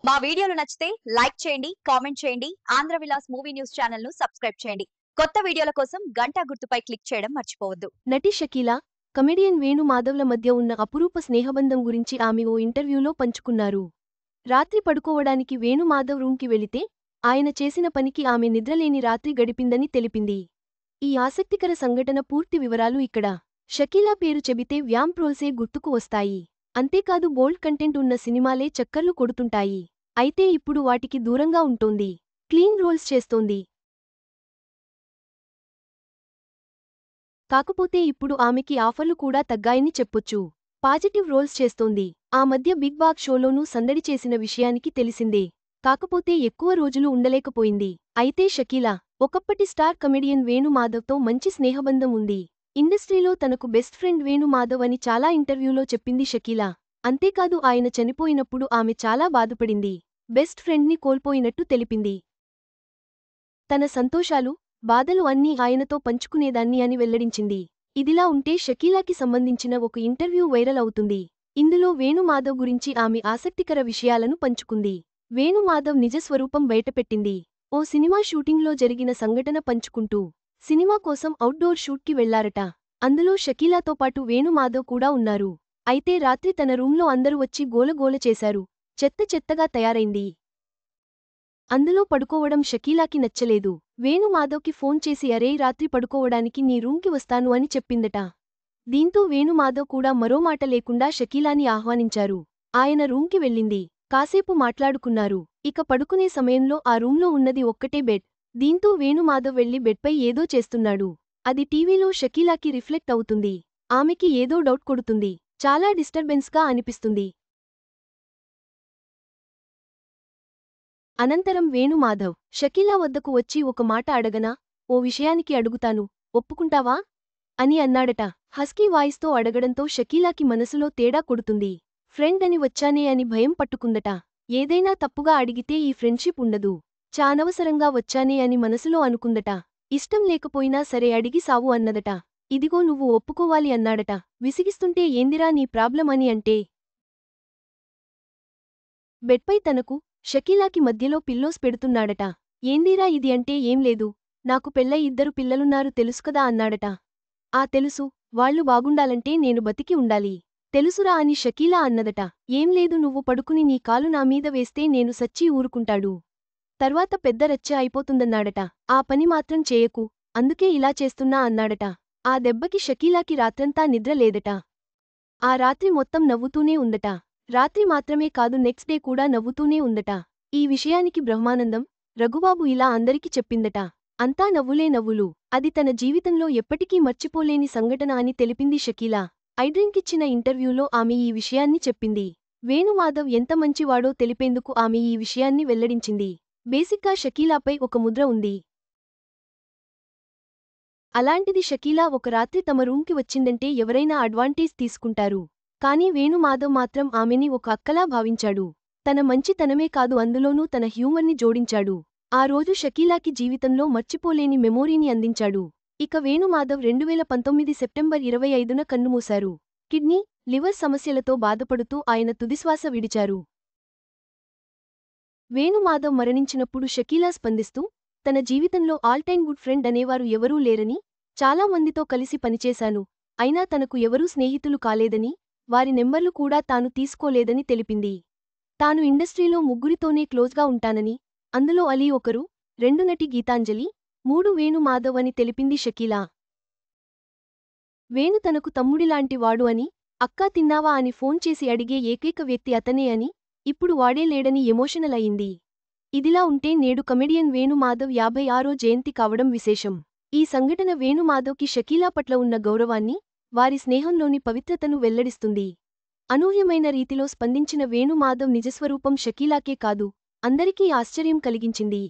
మా వీడియోలు నచ్చితే లైక్ చేయండి, కామెంట్ చేయండి. ఆంధ్ర విలాస్ మూవీ న్యూస్ ఛానల్‌ను సబ్స్క్రైబ్ చేయండి. కొత్త వీడియోల కోసం గంట గుర్తుపై క్లిక్ చేయడం మర్చిపోవద్దు. నటి షకీలా, కమెడియన్ వేణు మాధవ్ల మధ్య ఉన్న అపురూప స్నేహబంధం గురించి ఆమె ఓ ఇంటర్వ్యూలో పంచుకున్నారు. రాత్రి పడుకోవడానికి వేణు మాధవ్ రూంకి వెళితే ఆయన చేసిన పనికి ఆమె నిద్రలేని రాత్రి గడిపిందని తెలిపింది. ఈ ఆసక్తికర సంఘటన పూర్తి వివరాలు ఇక్కడ. షకీలా పేరు చెబితే వ్యాంప్ రోల్సే గుర్తుకు వస్తాయి. అంతేకాదు బోల్డ్ కంటెంట్ ఉన్న సినిమాలే చక్కర్లు కొడుతుంటాయి. అయితే ఇప్పుడు వాటికి దూరంగా ఉంటోంది. క్లీన్ రోల్స్ చేస్తోంది. కాకపోతే ఇప్పుడు ఆమెకి ఆఫర్లు కూడా తగ్గాయని చెప్పొచ్చు. పాజిటివ్ రోల్స్ చేస్తోంది. ఆ మధ్య బిగ్ బాస్ షోలోనూ సందడి చేసిన విషయానికి తెలిసిందే. కాకపోతే ఎక్కువ రోజులు ఉండలేకపోయింది. అయితే షకీలా, ఒకప్పటి స్టార్ కమెడియన్ వేణు మాధవ్తో మంచి స్నేహబంధం ఉంది. ఇండస్ట్రీలో తనకు బెస్ట్ ఫ్రెండ్ వేణు మాధవ్ అని చాలా ఇంటర్వ్యూలో చెప్పింది షకీలా. అంతేకాదు ఆయన చనిపోయినప్పుడు ఆమె చాలా బాధపడింది. బెస్ట్ ఫ్రెండ్ని కోల్పోయినట్టు తెలిపింది. తన సంతోషాలు, బాధలు అన్నీ ఆయనతో పంచుకునేదాన్ని అని వెల్లడించింది. ఇదిలా ఉంటే షకీలాకి సంబంధించిన ఒక ఇంటర్వ్యూ వైరల్ అవుతుంది. ఇందులో వేణు మాధవ్ గురించి ఆమె ఆసక్తికర విషయాలను పంచుకుంది. వేణు మాధవ్ నిజ స్వరూపం బయటపెట్టింది. ఓ సినిమా షూటింగ్లో జరిగిన సంఘటన పంచుకుంటూ సినిమా కోసం అవుట్డోర్ షూట్కి వెళ్లారట. అందులో షకీలాతో పాటు వేణు మాధవ్ కూడా ఉన్నారు. అయితే రాత్రి తన రూంలో అందరూ వచ్చి గోలగోల చేశారు. చెత్త చెత్తగా తయారైంది. అందులో పడుకోవడం షకీలాకి నచ్చలేదు. వేణు మాధవ్కి ఫోన్ చేసి అరేయ్ రాత్రి పడుకోవడానికి నీ రూంకి వస్తాను అని చెప్పిందట. దీంతో వేణు మాధవ్ కూడా మరో మాట లేకుండా షకీలాని ఆహ్వానించారు. ఆయన రూంకి వెళ్ళింది. కాసేపు మాట్లాడుకున్నారు. ఇక పడుకునే సమయంలో ఆ రూంలో ఉన్నది ఒక్కటే బెడ్. దీంతో వేణు మాధవ్ వెళ్లి బెడ్పై ఏదో చేస్తున్నాడు. అది టీవీలో షకీలాకి రిఫ్లెక్ట్ అవుతుంది. ఆమెకి ఏదో డౌట్ కొడుతుంది. చాలా డిస్టర్బెన్స్గా అనిపిస్తుంది. అనంతరం వేణు మాధవ్ షకీలా వద్దకు వచ్చి ఒక మాట అడగనా, ఓ విషయానికి అడుగుతాను, ఒప్పుకుంటావా అని అన్నాడట. హస్కీ వాయిస్తో అడగడంతో షకీలాకి మనసులో తేడా కొడుతుంది. ఫ్రెండ్ అని వచ్చానే అని భయం పట్టుకుందట. ఏదైనా తప్పుగా అడిగితే ఈ ఫ్రెండ్షిప్ ఉండదు. చానవసరంగా వచ్చానే అని మనసులో అనుకుందట. ఇష్టం లేకపోయినా సరే అడిగి సావు అన్నదట. ఇదిగో నువ్వు ఒప్పుకోవాలి అన్నాడట. విసిగిస్తుంటే ఏందిరా నీ ప్రాబ్లం అని అంటే బెడ్పై తనకు, షకీలాకి మధ్యలో పిల్లోస్ పెడుతున్నాడట. ఏందీరా ఇది అంటే ఏం లేదు, నాకు పెళ్ళై 2 పిల్లలున్నారు తెలుసుకదా అన్నాడట. ఆ తెలుసు, వాళ్లు బాగుండాలంటే నేను బతికి ఉండాలి. తెలుసురా అని షకీలా అన్నదట. ఏం లేదు నువ్వు పడుకుని నీ కాలు నా మీద వేస్తే నేను సచ్చి ఊరుకుంటాడు. తర్వాత పెద్ద రచ్చ అయిపోతుందన్నాడట. ఆ పని మాత్రం చేయకు, అందుకే ఇలా చేస్తున్నా అన్నాడట. ఆ దెబ్బకి షకీలాకి రాత్రంతా నిద్ర లేదట. ఆ రాత్రి మొత్తం నవ్వుతూనే ఉందట. రాత్రి మాత్రమే కాదు నెక్స్ట్ డే కూడా నవ్వుతూనే ఉందట. ఈ విషయానికి బ్రహ్మానందం, రఘుబాబు ఇలా అందరికి చెప్పిందట. అంతా నవ్వులే నవ్వులు. అది తన జీవితంలో ఎప్పటికీ మర్చిపోలేని సంఘటన అని తెలిపింది షకీలా. ఐడ్రీమ్కిచ్చిన ఇంటర్వ్యూలో ఆమె ఈ విషయాన్ని చెప్పింది. వేణు మాధవ్ ఎంత మంచివాడో తెలిపేందుకు ఆమె ఈ విషయాన్ని వెల్లడించింది. బేసిక్గా షకీలాపై ఒక ముద్ర ఉంది. అలాంటిది షకీలా ఒక రాత్రి తమ రూంకి వచ్చిందంటే ఎవరైనా అడ్వాంటేజ్ తీసుకుంటారు. కానీ వేణు మాధవ్ మాత్రం ఆమెని ఒక అక్కలా భావించాడు. తన మంచితనమే కాదు అందులోనూ తన హ్యూమర్ని జోడించాడు. ఆ రోజు షకీలాకి జీవితంలో మర్చిపోలేని మెమోరీని అందించాడు. ఇక వేణు మాధవ్ 2019 సెప్టెంబర్ 25న కన్నుమూశారు. కిడ్నీ, లివర్ సమస్యలతో బాధపడుతూ ఆయన తుదిశ్వాస విడిచారు. వేణు మాధవ్ మరణించినప్పుడు షకీలా స్పందిస్తూ, తన జీవితంలో ఆల్ టైమ్ గుడ్ ఫ్రెండ్ అనేవారు ఎవరూ లేరని, చాలా మందితో కలిసి పనిచేశాను, అయినా తనకు ఎవరూ స్నేహితులు కాలేదని, వారి నెంబర్లు కూడా తాను తీసుకోలేదని తెలిపింది. తాను ఇండస్ట్రీలో ముగ్గురితోనే క్లోజ్గా ఉంటానని, అందులో అలీ ఒకరు, 2 నటి గీతాంజలి, 3 వేణు మాధవ్ అని తెలిపింది షకీలా. వేణు తనకు తమ్ముడిలాంటి వాడు అని, అక్కా తిన్నావా అని ఫోన్ చేసి అడిగే ఏకైక వ్యక్తి అతనే అని, ఇప్పుడు వాడే లేడని ఎమోషనల్ అయింది. ఇదిలా ఉంటే నేడు కమెడియన్ వేణు మాధవ్ 56వ జయంతి కావడం విశేషం. ఈ సంఘటన వేణు మాధవ్కి షకీలా పట్ల ఉన్న గౌరవాన్ని, వారి స్నేహంలోని పవిత్రతను వెల్లడిస్తుంది. అనూహ్యమైన రీతిలో స్పందించిన వేణు మాధవ్ నిజస్వరూపం షకీలాకే కాదు, అందరికీ ఆశ్చర్యం కలిగించింది.